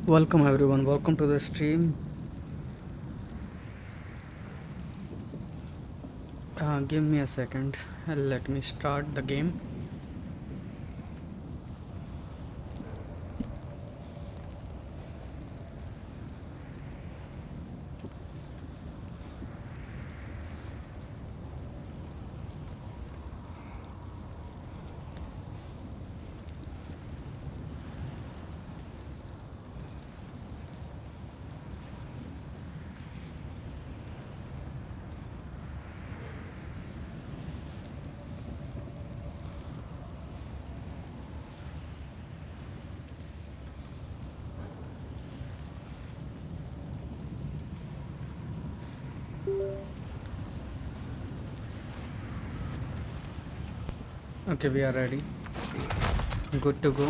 Welcome everyone, welcome to the stream. Give me a second, let me start the game. Okay, we are ready. Good to go.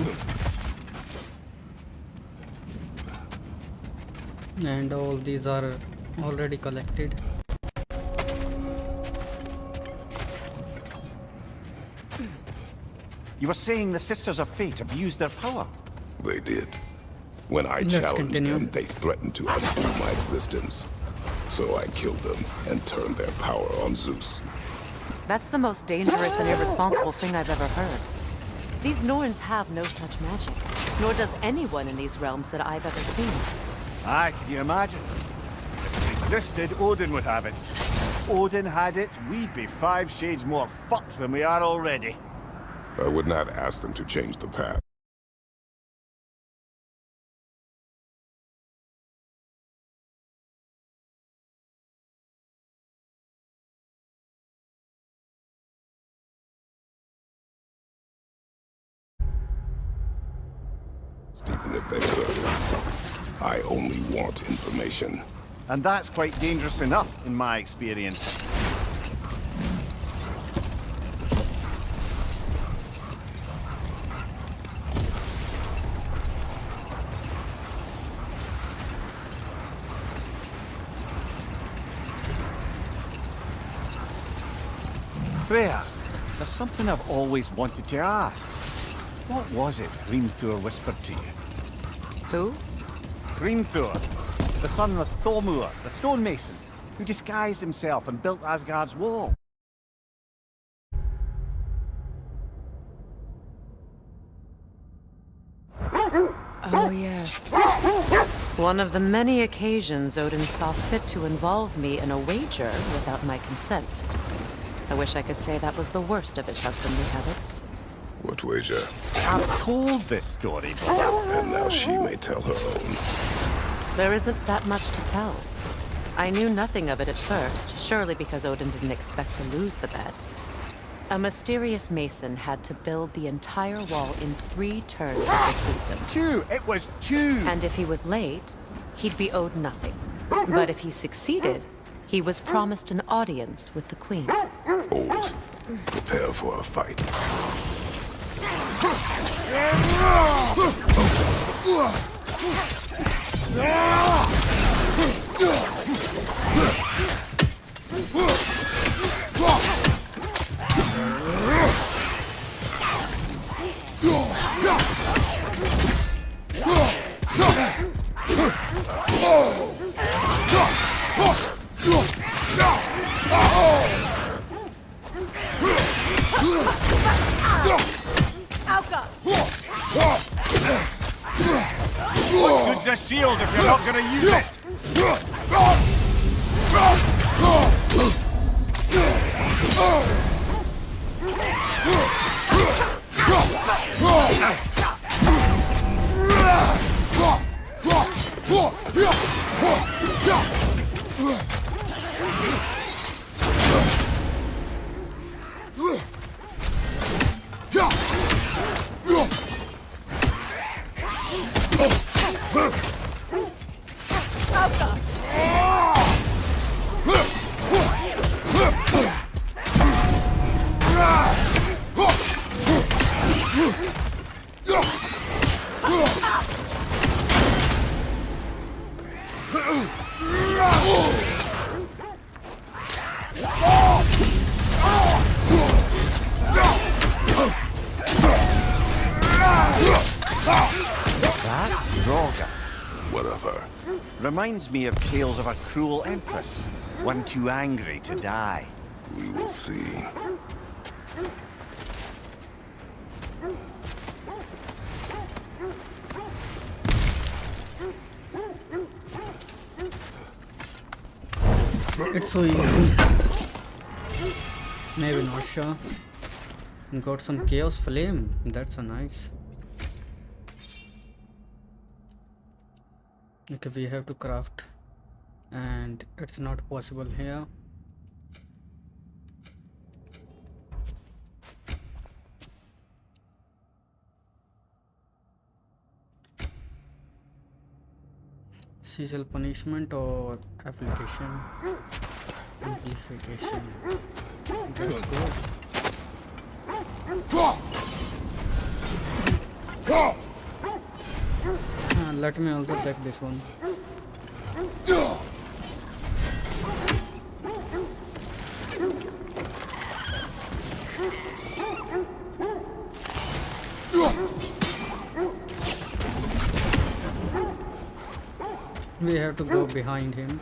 And all these are already collected. You were saying the Sisters of Fate abused their power? They did. When I Let's challenged continue. them, they threatened to undo my existence. So I killed them and turned their power on Zeus. That's the most dangerous and irresponsible thing I've ever heard. These Norns have no such magic, nor does anyone in these realms that I've ever seen. Aye, can you imagine? If it existed, Odin would have it. If Odin had it, we'd be 5 shades more fucked than we are already. I would not ask them to change the path. Even if they could. I only want information. And that's quite dangerous enough, in my experience. Freya, there's something I've always wanted to ask. What was it Hrimthur whispered to you? Who? Hrimthur, the son of Thormur, the stonemason, who disguised himself and built Asgard's wall. Oh, yes. One of the many occasions Odin saw fit to involve me in a wager without my consent. I wish I could say that was the worst of his husbandly habits. What wager? I've told this story, brother. And now she may tell her own. There isn't that much to tell. I knew nothing of it at first, surely because Odin didn't expect to lose the bet. A mysterious mason had to build the entire wall in 3 turns of the season. 2! It was 2! And if he was late, he'd be owed nothing. But if he succeeded, he was promised an audience with the queen. Old. Prepare for a fight. What good's a shield if you're not gonna use it? Reminds me of tales of a cruel empress, one too angry to die. We will see. It's so easy. Maybe not sure. Got some chaos flame. That's a nice. Okay, we have to craft, and it's not possible here. Seasonal punishment or application? Amplification. That's good. Let me also check this one. We have to go behind him.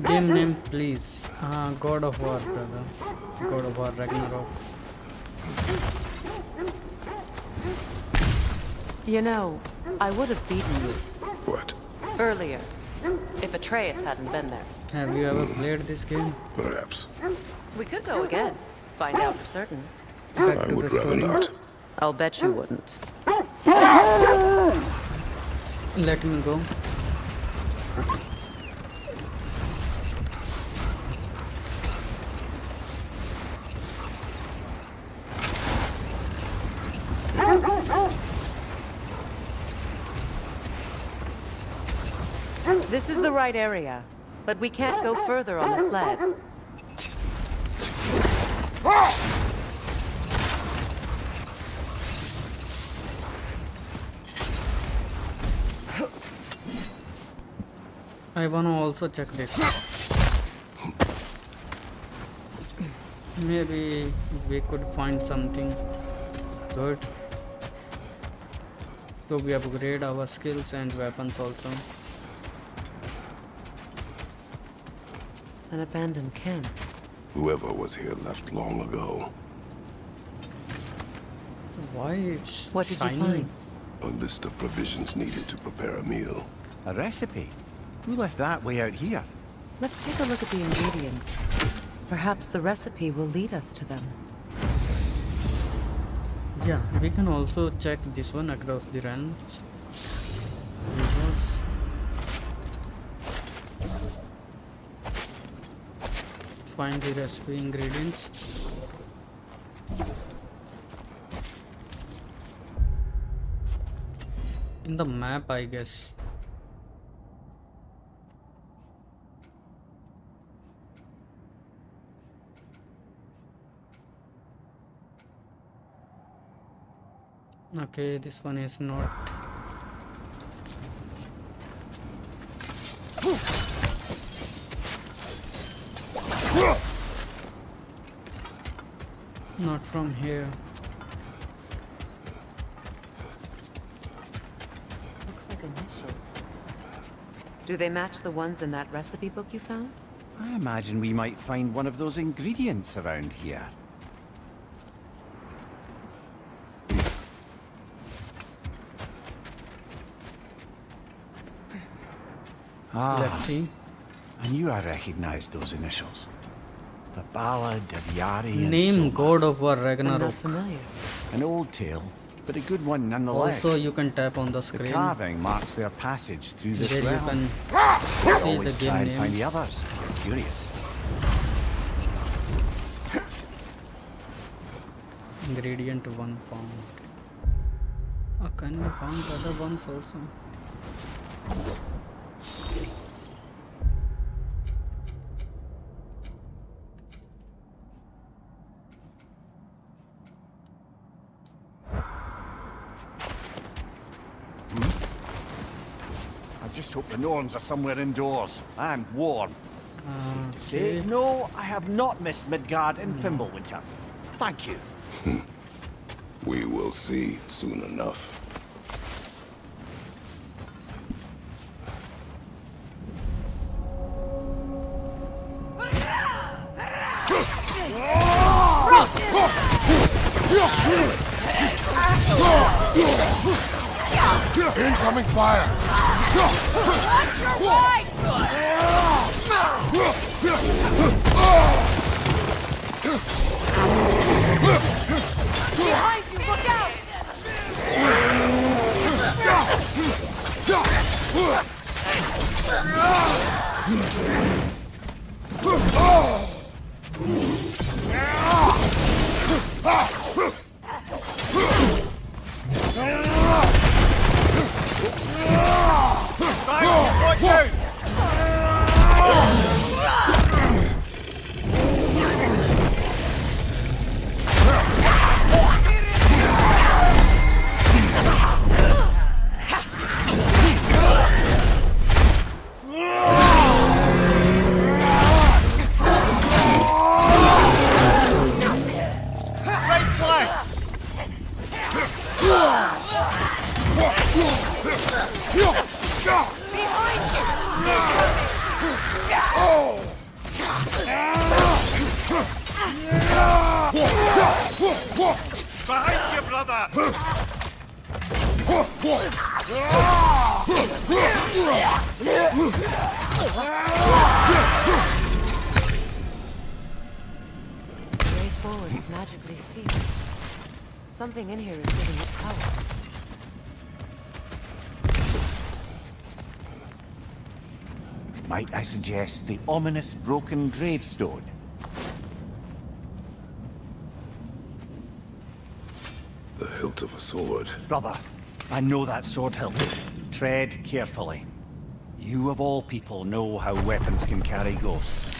Game name, please. God of War, brother. God of War Ragnarok. You know, I would have beaten you What? earlier if Atreus hadn't been there. Have you ever played this game? Perhaps. We could go again, find out for certain. Back I to would the rather story. not. I'll bet you wouldn't. Let me go. This is the right area, but we can't go further on the sled. I wanna also check this. Maybe we could find something good. So we upgrade our skills and weapons also. An abandoned camp. Whoever was here left long ago. Why it's What did shiny? you find? A list of provisions needed to prepare a meal. A recipe? Who left that way out here? Let's take a look at the ingredients. Perhaps the recipe will lead us to them. Yeah, we can also check this one across the realms. Rivers. Find the recipe ingredients. In the map, I guess. Okay, this one is not. Not from here. Looks like initials. Do they match the ones in that recipe book you found? I imagine we might find one of those ingredients around here. Let's see. I knew I recognized those initials. The Ballad of Yari and Name Soma. God of War I'm Ragnarok. not familiar. An old tale, but a good one nonetheless. Also, you can tap on the The screen. carving marks their passage through this There you realm. can see Always the try game and find name. the others. Curious. Ingredient 1 found. Oh, can we find the other ones also? just hope the Norns are somewhere indoors and warm. Safe to say, Okay. no, I have not missed Midgard in Fimbulwinter. Thank you. We will see soon enough. Incoming fire! Behind you, look out! Watch out! Right flank! Behind you, brother! The way forward is magically sealed. Something in here is giving it power. Might I suggest the ominous broken gravestone? The hilt of a sword. Brother, I know that sword hilt. Tread carefully. You of all people know how weapons can carry ghosts.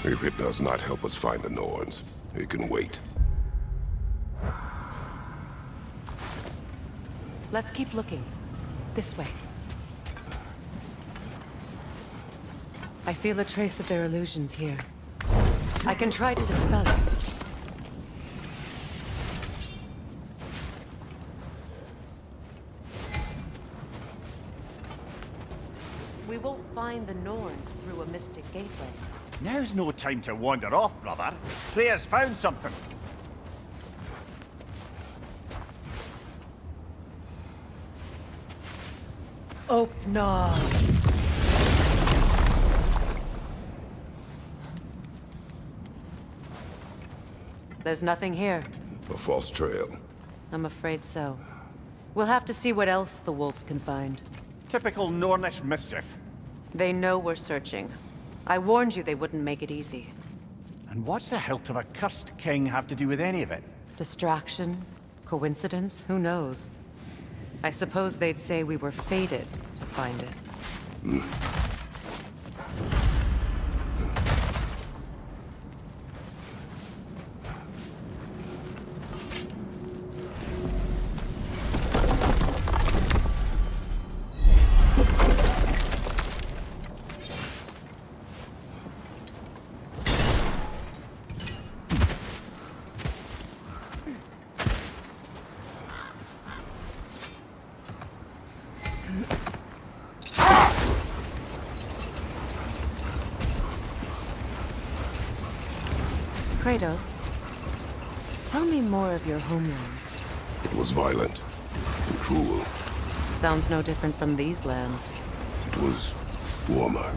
If it does not help us find the Norns, it can wait. Let's keep looking. This way. I feel a trace of their illusions here. I can try to dispel it. We won't find the Norns through a mystic gateway. Now's no time to wander off, brother. Freya's found something. Opnar. There's nothing here. A false trail. I'm afraid so. We'll have to see what else the wolves can find. Typical Nornish mischief. They know we're searching. I warned you they wouldn't make it easy. And what's the hilt of a cursed king have to do with any of it? Distraction? Coincidence? Who knows? I suppose they'd say we were fated to find it. Kratos, tell me more of your homeland. It was violent and cruel. Sounds no different from these lands. It was warmer.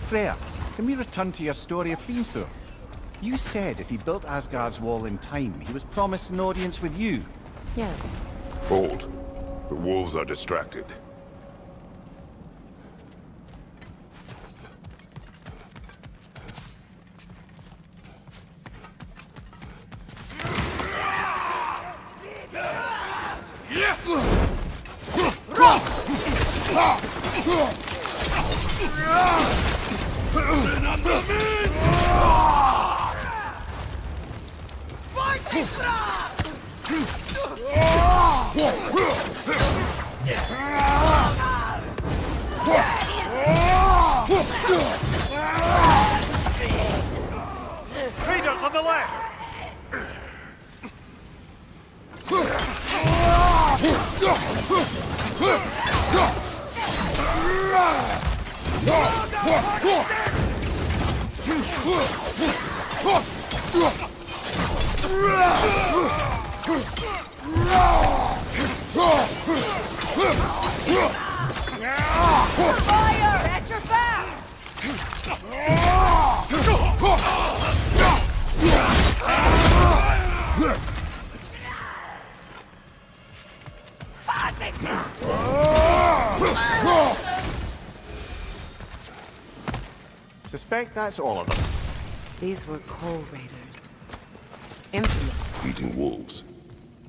Freya, can we return to your story of Hrimthur? You said if he built Asgard's wall in time, he was promised an audience with you. Yes. Hold. The wolves are distracted. Raiders on the left! Fire! At your back! Suspect that's all of them. These were coal raiders. Infamous. Eating wolves.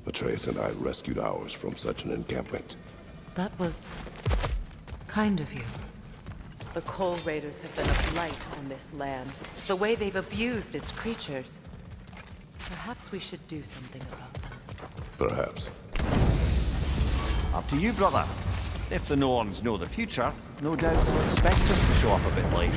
Atreus and I rescued ours from such an encampment. That was kind of you. The coal raiders have been a blight on this land. The way they've abused its creatures. Perhaps we should do something about them. Perhaps. Up to you, brother. If the Norns know the future, no doubt they'll expect us to show up a bit late.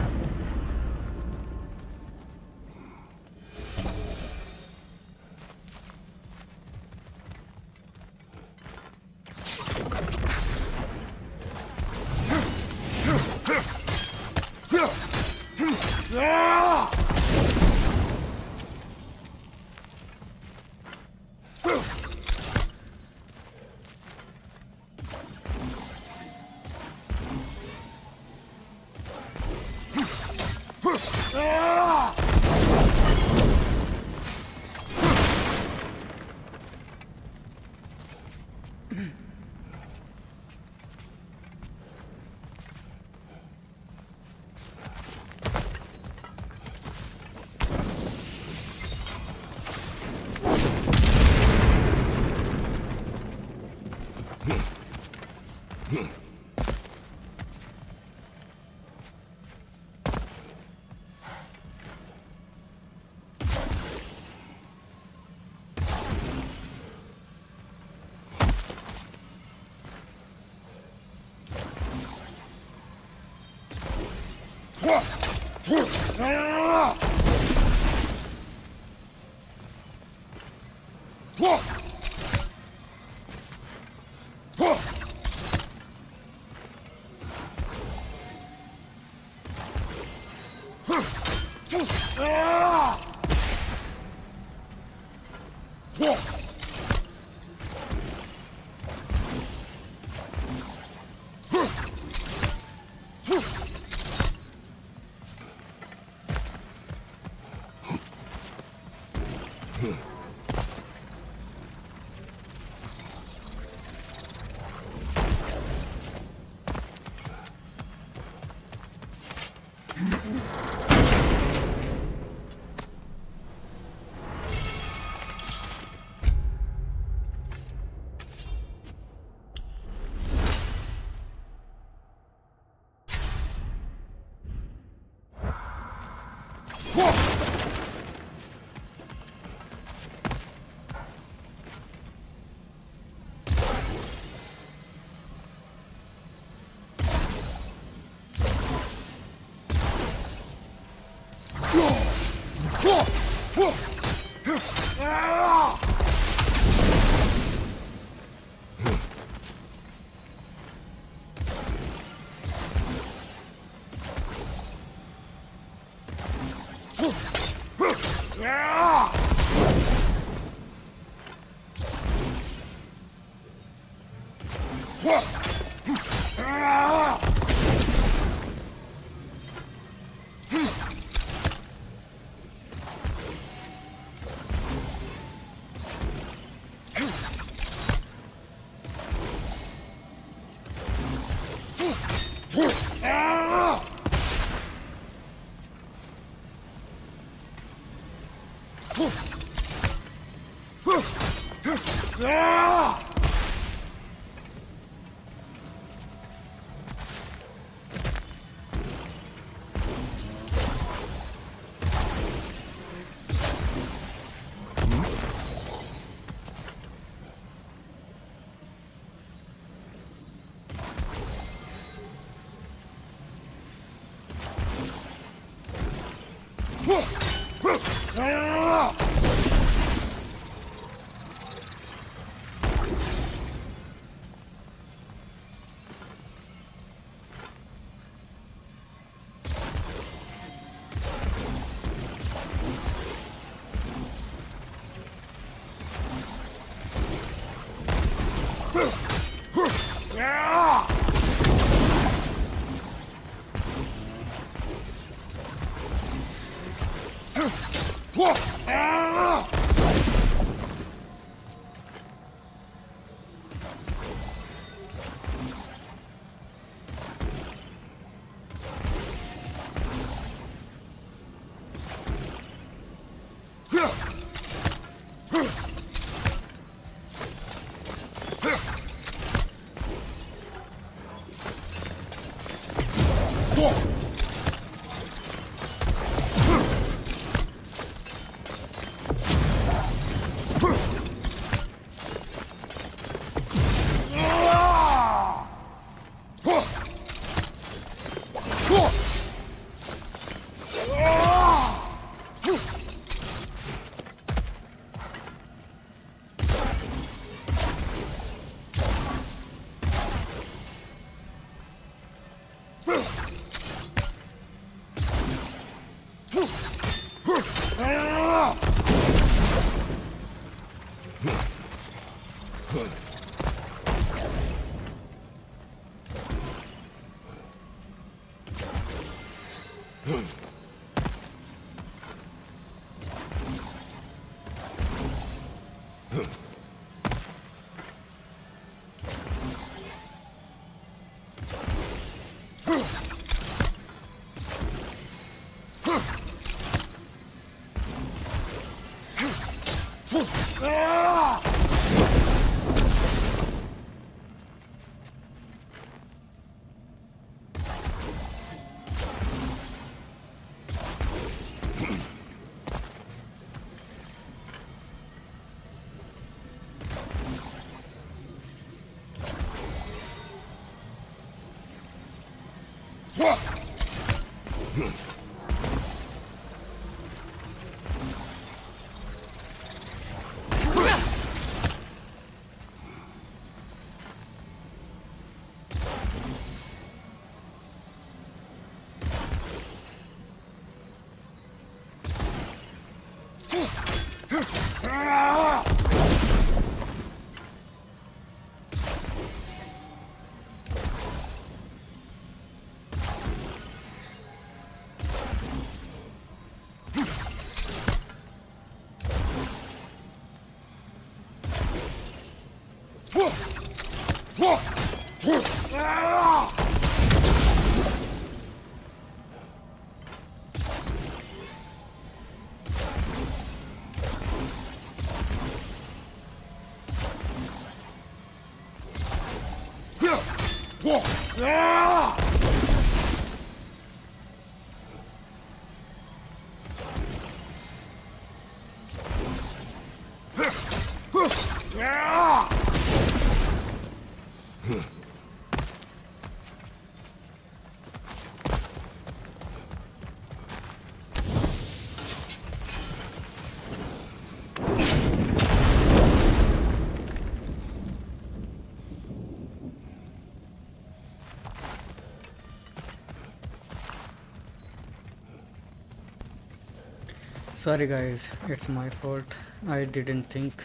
Sorry guys, it's my fault. I didn't think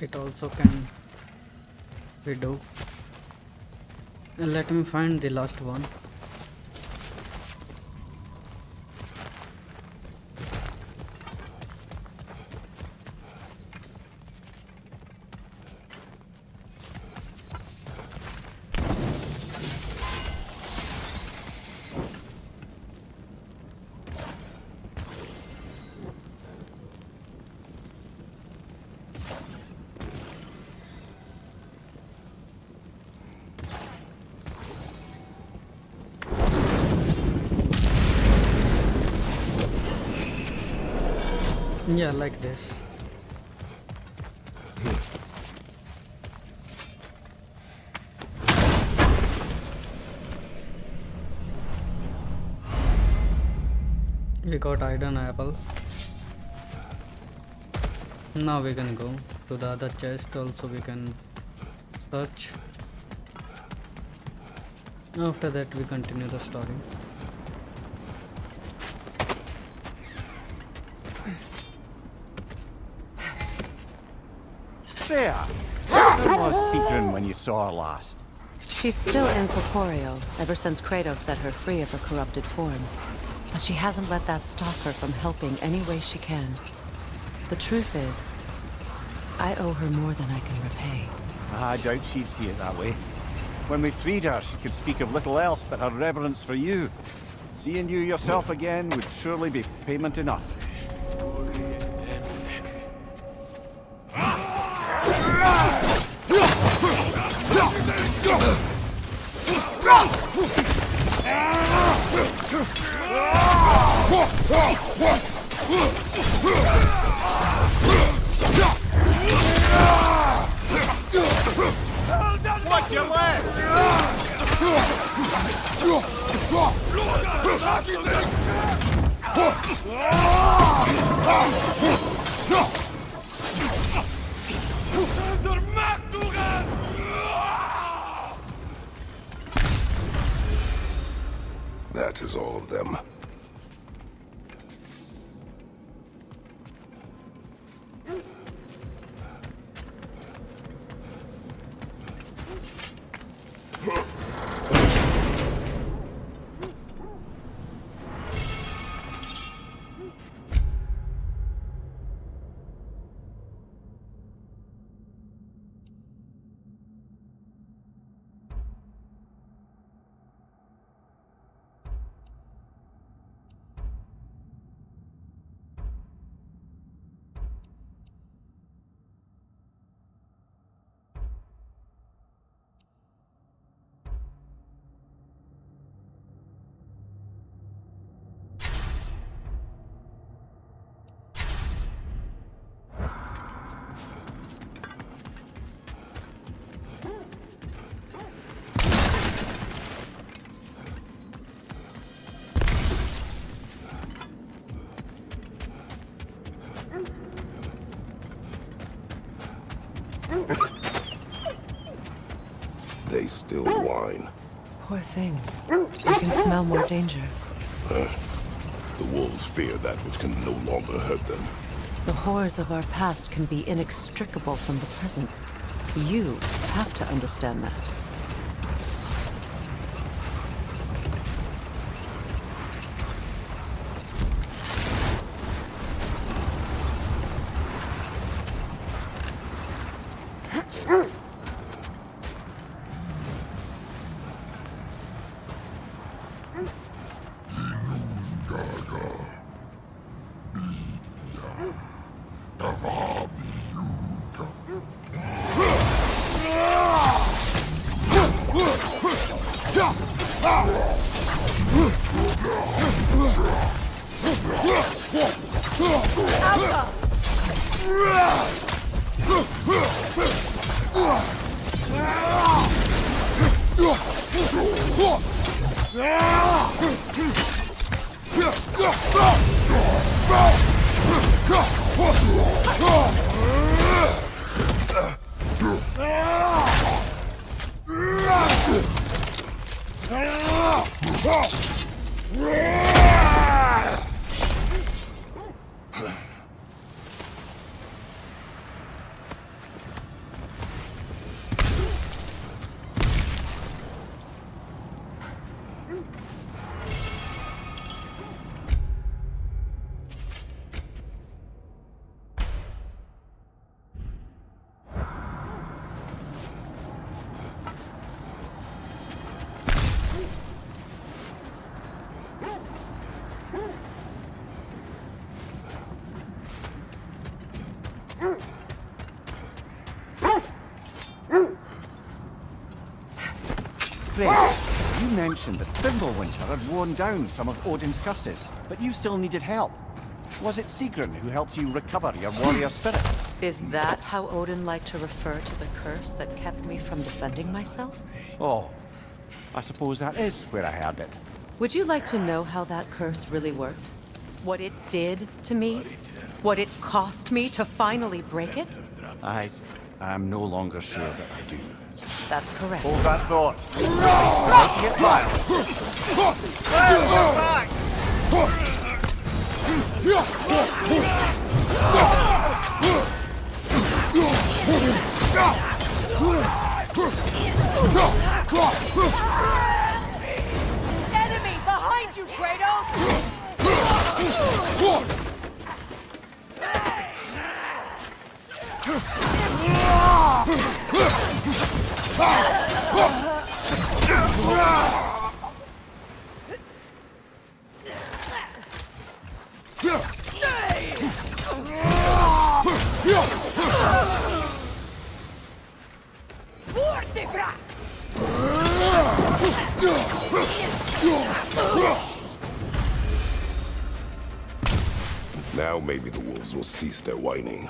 it also can redo. Let me find the last one. Yeah, like this. We got iron apple. Now we can go to the other chest. Also we can search. After that we continue the story. There! How was Sigrun when you saw her last? She's still incorporeal, ever since Kratos set her free of her corrupted form. But she hasn't let that stop her from helping any way she can. The truth is, I owe her more than I can repay. I doubt she'd see it that way. When we freed her, she could speak of little else but her reverence for you. Seeing you yourself again would surely be payment enough. Watch your left! That is all of them. They still whine. Poor things. I can smell more danger. The wolves fear that which can no longer hurt them. The horrors of our past can be inextricable from the present. You have to understand that. Fred, you mentioned that Fimbulwinter had worn down some of Odin's curses, but you still needed help. Was it Sigrun who helped you recover your warrior spirit? Is that how Odin liked to refer to the curse that kept me from defending myself? Oh, I suppose that is where I heard it. Would you like to know how that curse really worked? What it did to me? What it cost me to finally break it? I'm no longer sure that I do. That's correct. Hold that thought. Making it violent. Fire back! Enemy behind you, Kratos! Fortifra! Now maybe the wolves will cease their whining.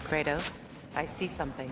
Kratos, I see something.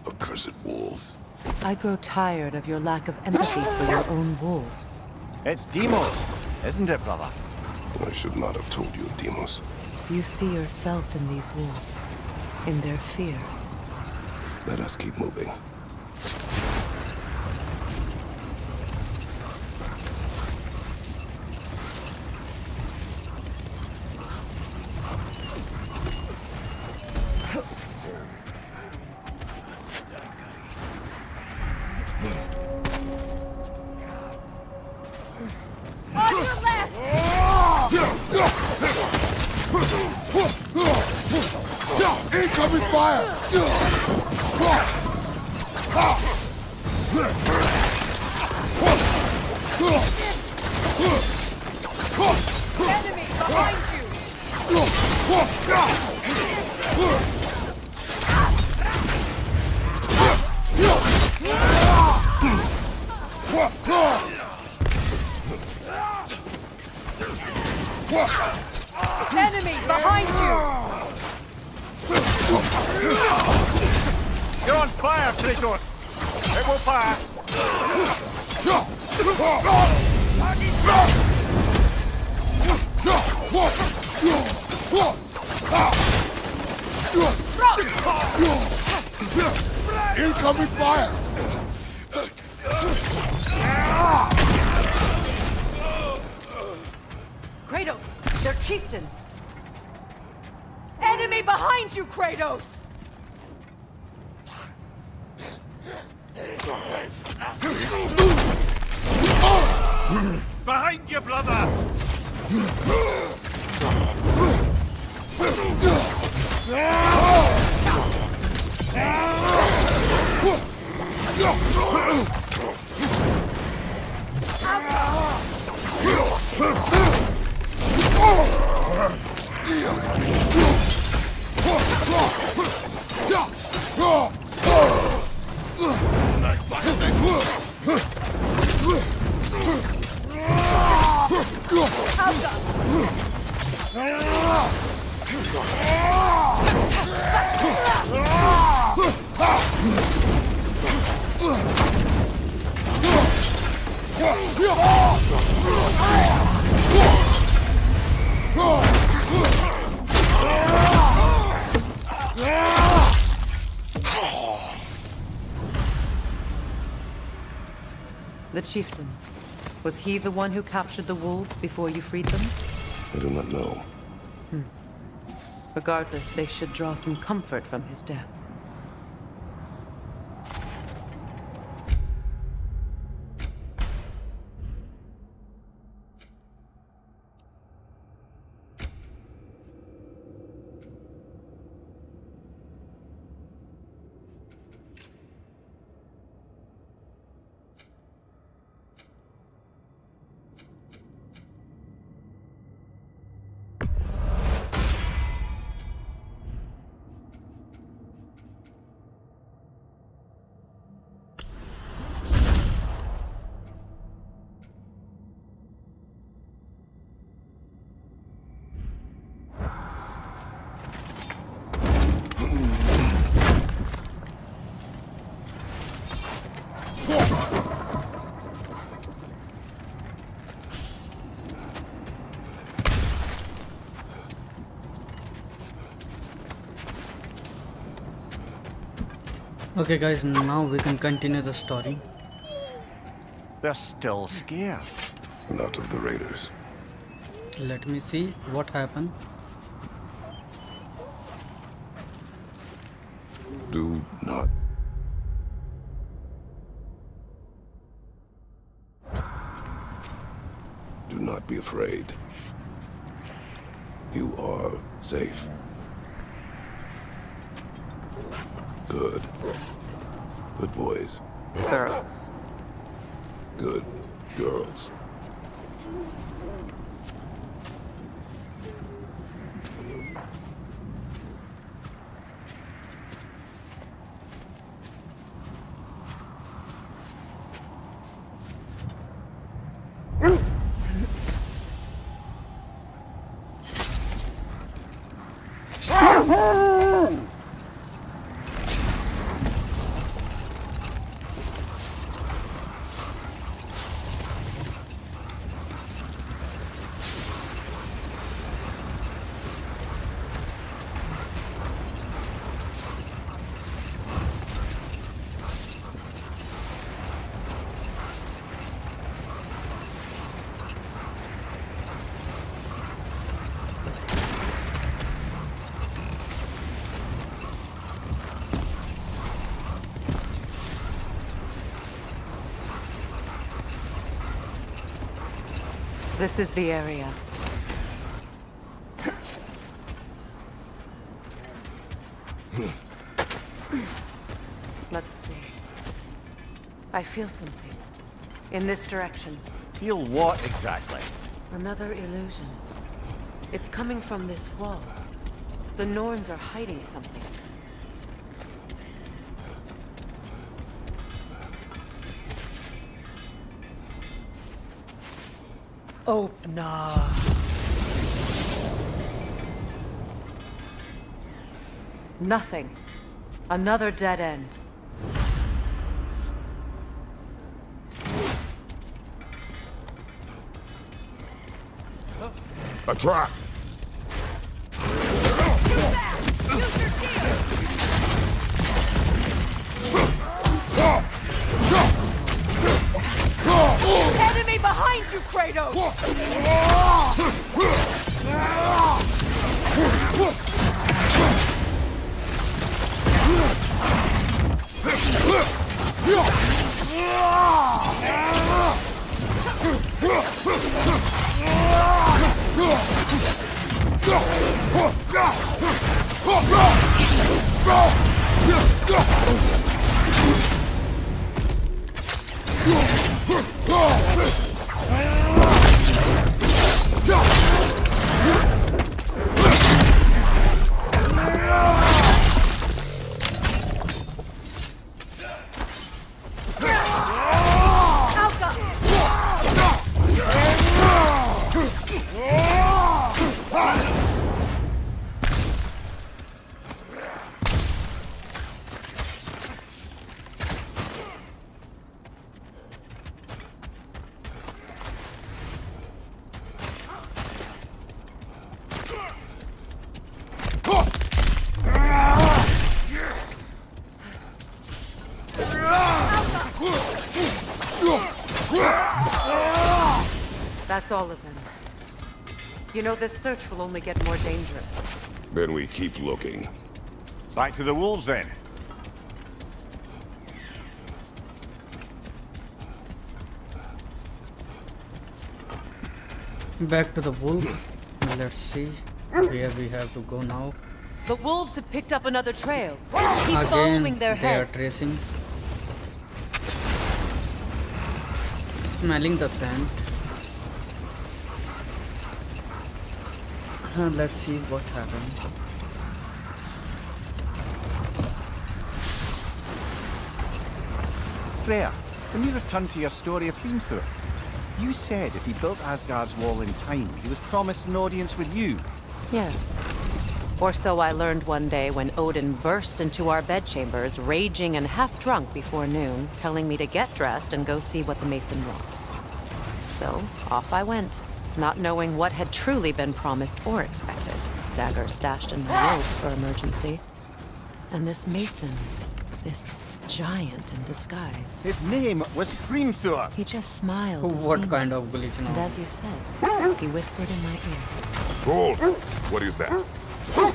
Accursed wolves. I grow tired of your lack of empathy for your own wolves. It's Deimos, isn't it, brother? I should not have told you of Deimos. You see yourself in these wolves, in their fear. Let us keep moving. On your left! Incoming fire! Enemy behind you! Enemy behind you! You're on fire, Kratos! It will pass! Incoming fire! Kratos, their chieftain! Enemy behind you, Kratos! Behind you, brother! The chieftain. Was he the one who captured the wolves before you freed them? I do not know. Regardless, they should draw some comfort from his death. Okay guys, now we can continue the story. They're still scared. Not of the raiders. Let me see what happened. Do not. Do not be afraid. You are safe. Good. Good boys. Girls. Good girls. This is the area. Let's see. I feel something. In this direction. Feel what exactly? Another illusion. It's coming from this wall. The Norns are hiding something. Opener. Nothing. Another dead end. A trap! Enemy behind you, Kratos! All of them. You know, this search will only get more dangerous. Then we keep looking. Back to the wolves then. Back to the wolf. Let's see where we have to go now. The wolves have picked up another trail. Keep Again, following their they are heads. tracing. Smelling the scent. Let's see what happens. Freya, when you return to your story of Hrimthur, you said if he built Asgard's wall in time, he was promised an audience with you. Yes. Or so I learned one day when Odin burst into our bedchambers, raging and half drunk before noon, telling me to get dressed and go see what the mason wants. So, off I went, not knowing what had truly been promised or expected. Dagger stashed in my robe for emergency. And this mason, this giant in disguise. His name was Hrimthur. He just smiled to see What me. kind of glitch And now? as you said, he whispered in my ear. Hold! What is that? Oh,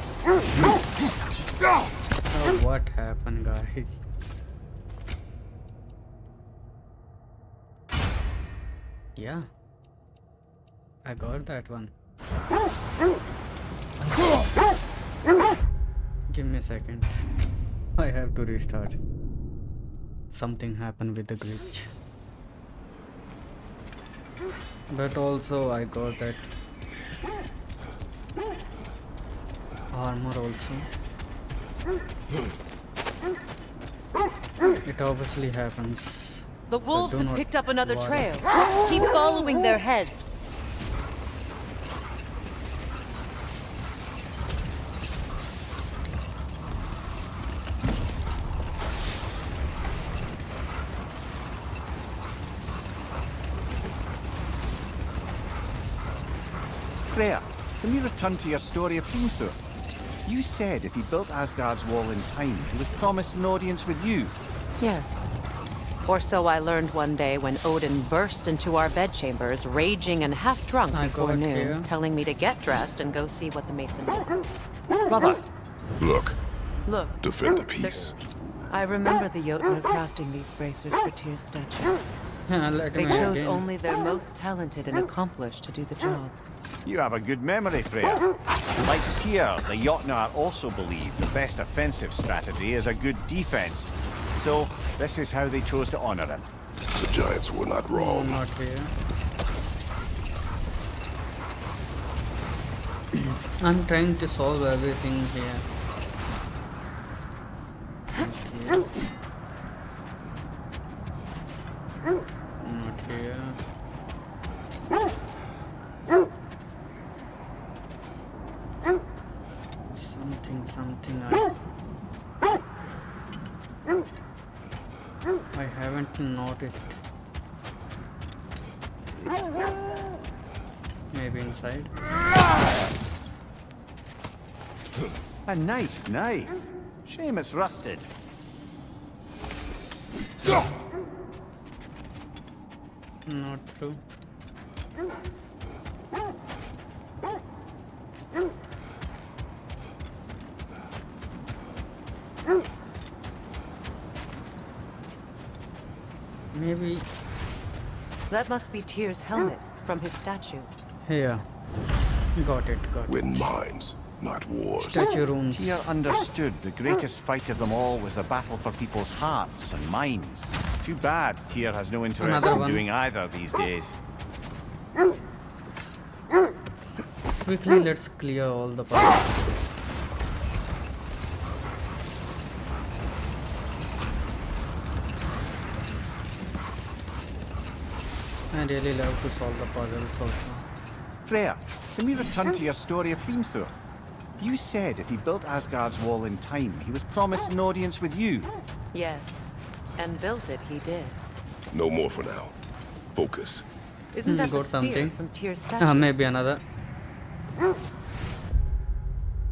what happened, guys? Yeah, I got that one. Give me a second. I have to restart. Something happened with the glitch. But also I got that armor also. It obviously happens. The wolves do have not picked up another worry. trail. Keep following their heads. Freya, when you return to your story of Hrimthur, you said if he built Asgard's wall in time, he was promised an audience with you. Yes. Or so I learned one day when Odin burst into our bedchambers, raging and half drunk I before got noon, here. telling me to get dressed and go see what the mason wants. Brother, Look, Look, defend the peace. I remember the Jotnar crafting these bracers for Tyr's statue. Let They me chose again. only their most talented and accomplished to do the job. you have a good memory, Freya. Like Tyr, the Jotnar also believe the best offensive strategy is a good defense. So, this is how they chose to honor him. The giants were not No, wrong. not here. I'm trying to solve everything here. Okay. Not here. Something I haven't noticed. Maybe inside. A knife. Shame it's rusted. Not true. Maybe That must be Tyr's helmet from his statue. here. Got it. Win minds, not wars. Statue runes. Tyr understood the greatest fight of them all was the battle for people's hearts and minds. Too bad Tyr has no interest Another in one. doing either these days. Quickly, let's clear all the parts. I really love to solve the puzzles also. Freya, when we return to your story of Hrimthur, you said if he built Asgard's wall in time, he was promised an audience with you. Yes. And built it, he did. No more for now. Focus. Isn't that the got spear something. from Tyr's statue? Maybe another.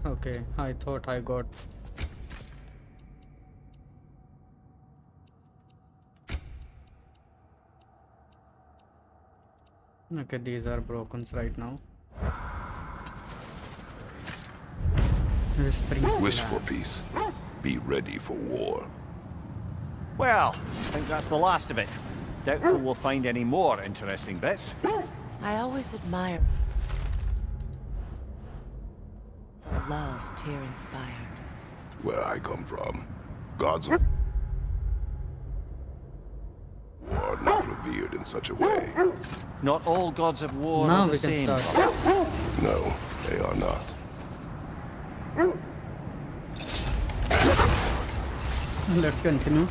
Okay, I thought I got. Okay, these are broken right now. Whispering Wish for slab. peace. Be ready for war. Well, I think that's the last of it. Doubtful we'll find any more interesting bits. I always admire the love Tyr inspired. Where I come from, gods of war are not revered in such a way. Not all gods of war Now are we the can same. start. No, they are not. Let's continue.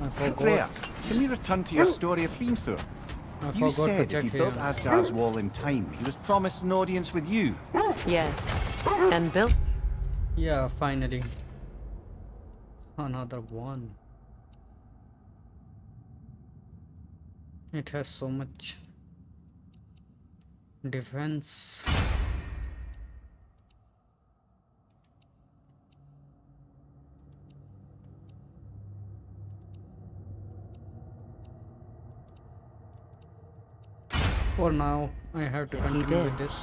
I Freya, forgot. can we return to your story of Hrimthur? I You forgot to said if check he here. built Asgard's wall in time, he was promised an audience with you. Yes, and built. Yeah, finally. Another one. It has so much defense. For now, I have to He continue with did. this.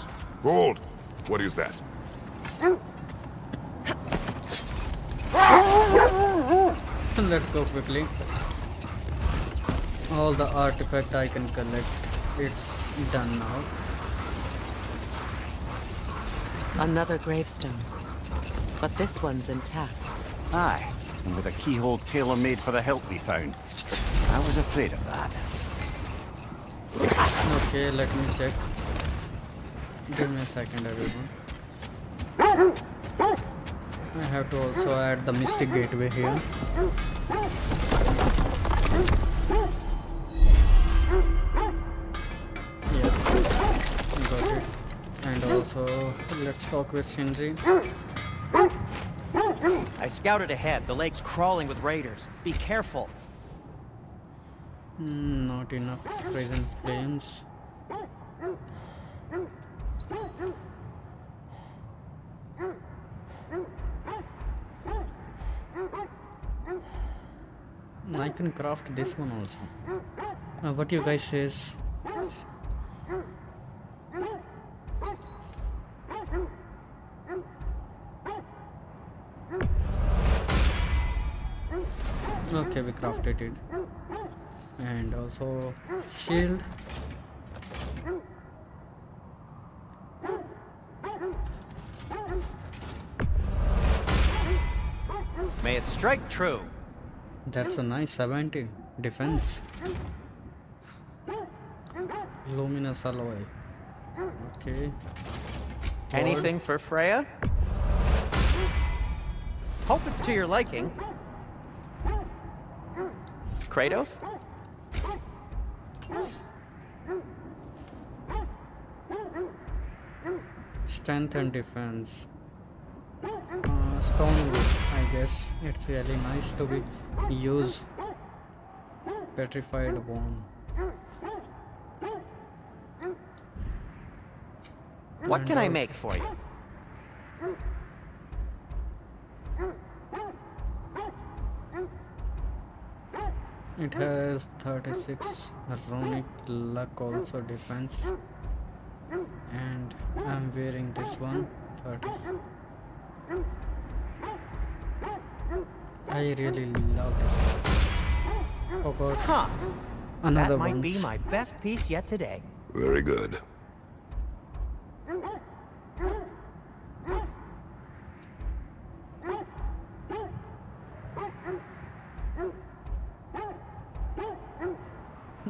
Hold! What is that? Let's go quickly. All the artifact I can collect, it's done now. Another gravestone. But this one's intact. Aye, and with a keyhole tailor-made for the hilt we found. I was afraid of that. Okay, let me check. Give me a second, everyone. I have to also add the Mystic Gateway here. Yeah, got it. And also, let's talk with Sindri. I scouted ahead. The lake's crawling with raiders. Be careful. Not enough prison flames. I can craft this one also. What you guys says? Okay, we crafted it. And also shield. May it strike true. That's a nice 70 defense. Luminous alloy. Okay. Anything for Freya? Hope it's to your liking. Kratos? Strength and defense. Stone wood, I guess. It's really nice to be use petrified bone. What can I also- make for you? It has 36 runic luck also defense. And I'm wearing this one 30. I really love this. Forgot Huh. another That might one. be my best piece yet today. Very good.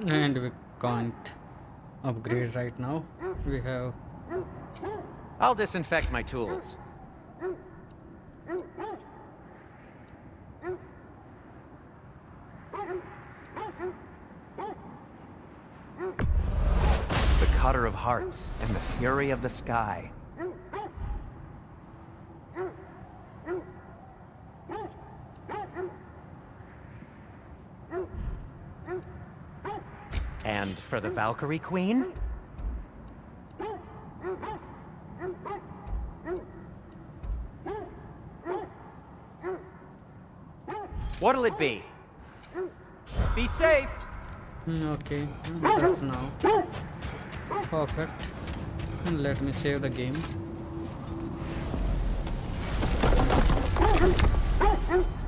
And we can't upgrade right now. We have I'll disinfect my tools. The Cutter of Hearts and the Fury of the Sky. And for the Valkyrie Queen? What'll it be? Be safe! Okay, that's now. Perfect. Let me save the game.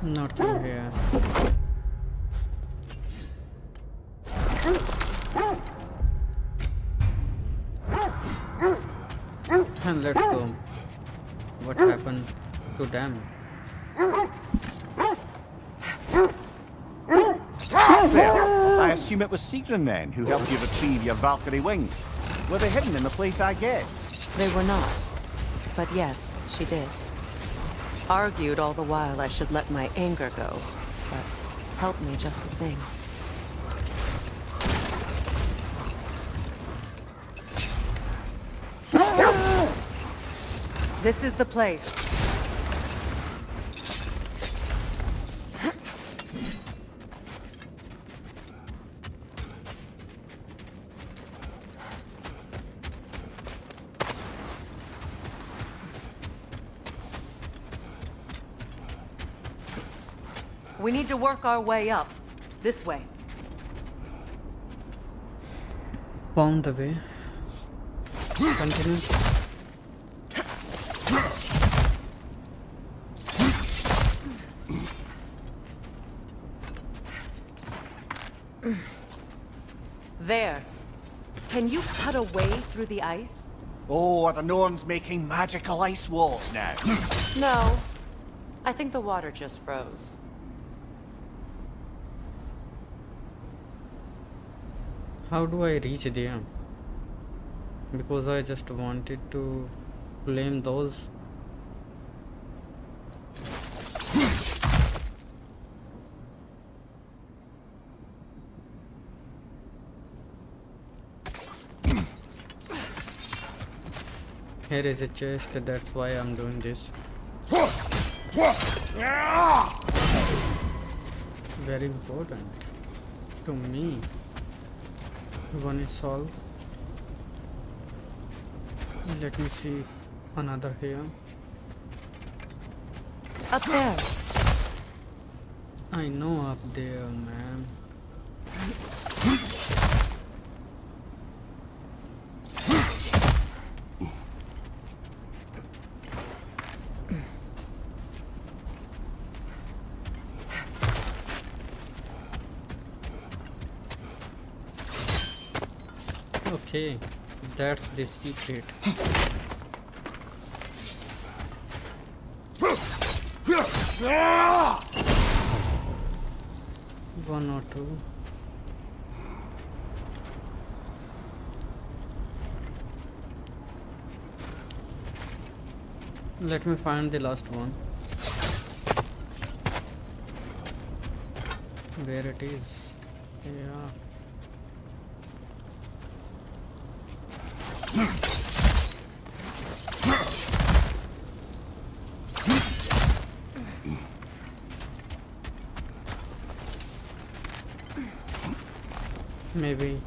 Nothing here. And let's go. What happened to them? There. I assume it was Sigrun then who helped you retrieve your Valkyrie wings. Were they hidden in the place I guessed? They were not. But yes, she did. Argued all the while I should let my anger go, but helped me just the same. This is the place. We need to work our way up. This way. Found the way. Continue. There. Can you cut a way through the ice? Oh, are the Norns making magical ice walls now? No. I think the water just froze. How do I reach there? Because I just wanted to flame those. Here is a chest, that's why I'm doing this. Very important to me. One is solved. Let me see another here. Up there. I know up there, man. Okay, that's the secret. One or two. Let me find the last one. Where it is? Yeah. Maybe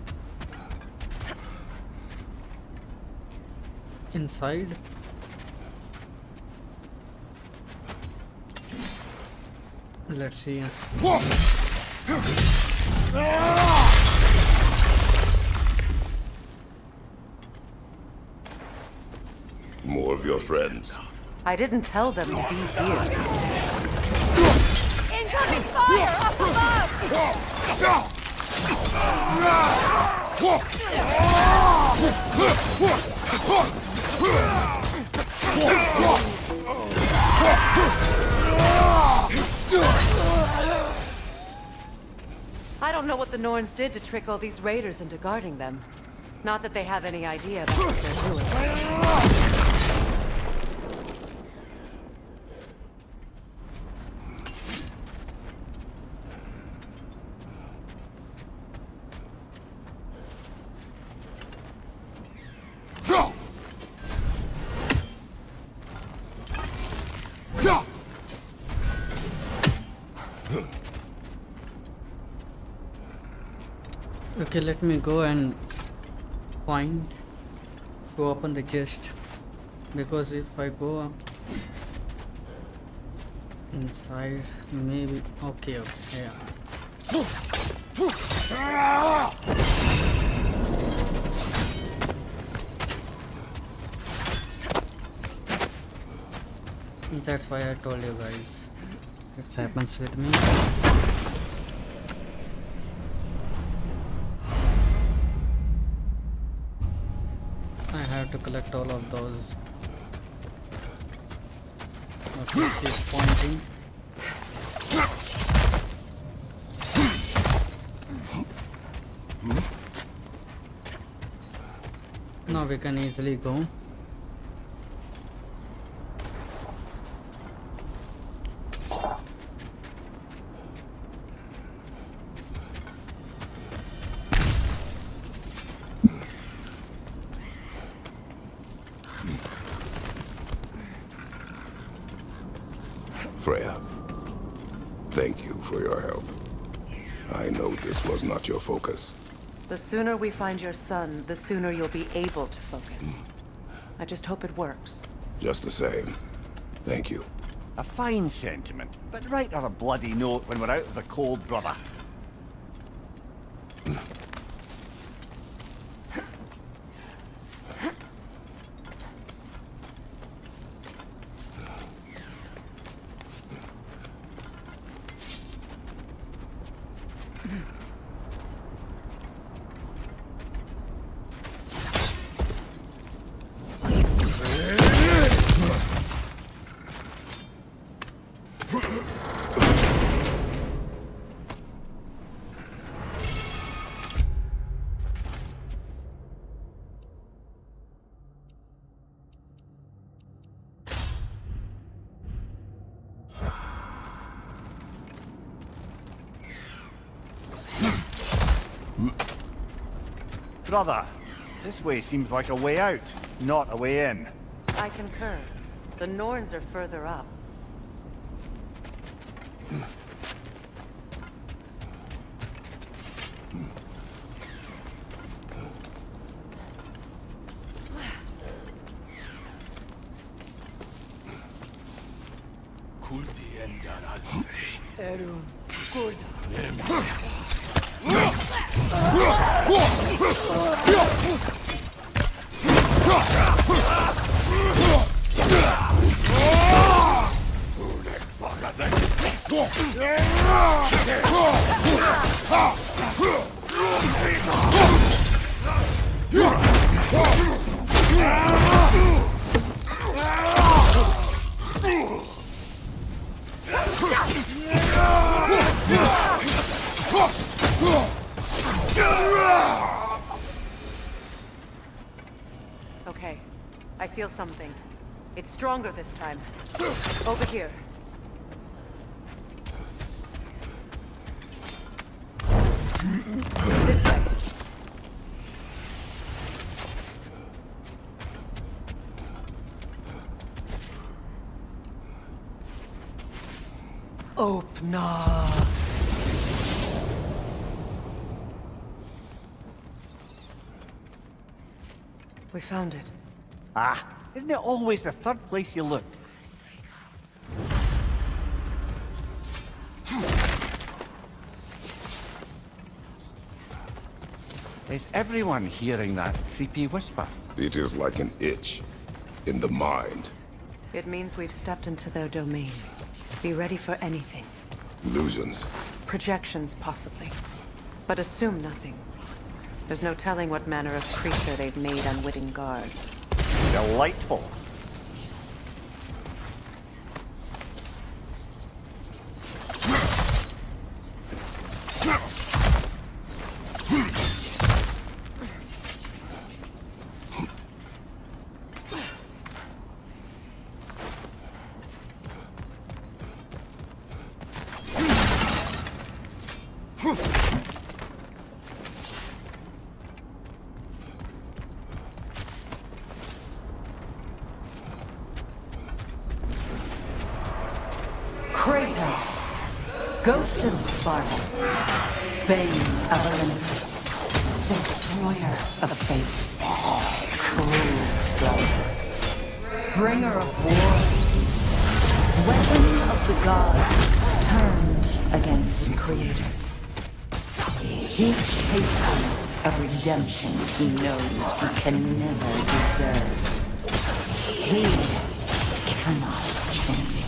inside. Let's see. More of your friends. I didn't tell them to be here. Incoming fire up above! I don't know what the Norns did to trick all these raiders into guarding them. Not that they have any idea about what they're doing. Okay, let me go and find to open the chest, because if I go Inside, maybe. Okay, okay, yeah. That's why I told you guys. It happens with me. I have to collect all of those. Okay, she's pointing. Now we can easily go. Freya, thank you for your help. I know this was not your focus. The sooner we find your son, the sooner you'll be able to focus. I just hope it works. Just the same. Thank you. A fine sentiment, but write her a bloody note when we're out of the cold, brother. Brother, this way seems like a way out, not a way in. I concur. The Norns are further up. Okay, I feel something. It's stronger this time. Over here. This way. Open up. We found it. Ah, isn't it always the third place you look? Is everyone hearing that creepy whisper? It is like an itch in the mind. It means we've stepped into their domain. Be ready for anything. Illusions. Projections, possibly. But assume nothing. There's no telling what manner of creature they've made unwitting guards. Delightful. Kratos, Ghost of Sparta, Bane of Olympus, Destroyer of Fate, Cruel Striker, Bringer of War, Weapon of the gods turned against his creators. He chases a redemption he knows he can never deserve. He cannot change.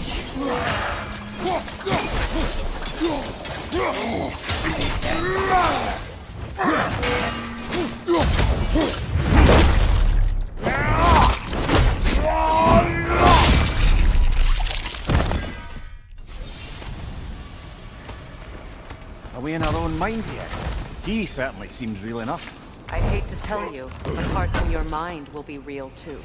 Are we in our own minds yet? He certainly seems real enough. I'd hate to tell you, but parts in your mind will be real too.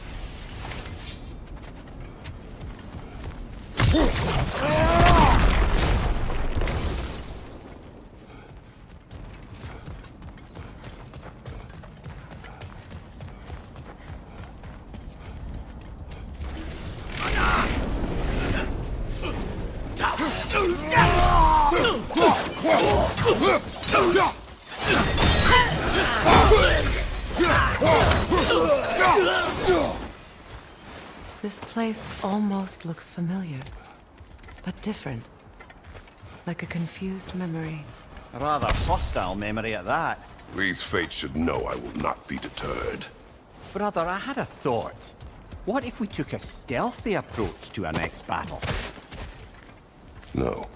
This place almost looks familiar, but different. Like a confused memory. A rather hostile memory at that. These fates should know I will not be deterred. Brother, I had a thought. What if we took a stealthy approach to our next battle? No.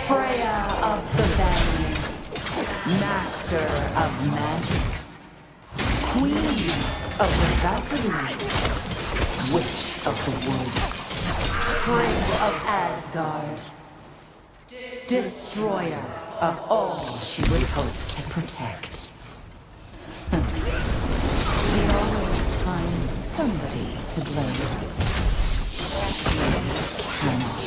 Freya of the Valley, Master of Magics, Queen of the Valkyries, Witch of the Woods, Friend of Asgard, Destroyer of all she would hope to protect. She always finds somebody to blame. She cannot.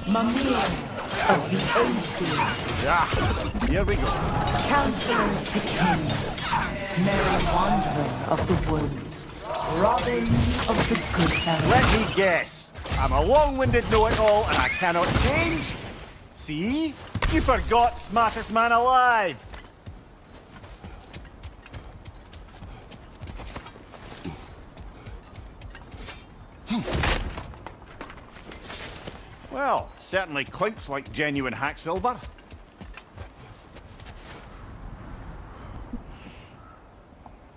Mimir of the Aesir, Yeah, here we go. Counselor to Kings, Merry Wanderer of the Woods, Robin of the Good Let Fellows. me guess. I'm a long-winded know-it-all and I cannot change? See? You forgot smartest man alive. Well, certainly clinks like genuine hack silver.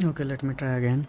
Okay, let me try again.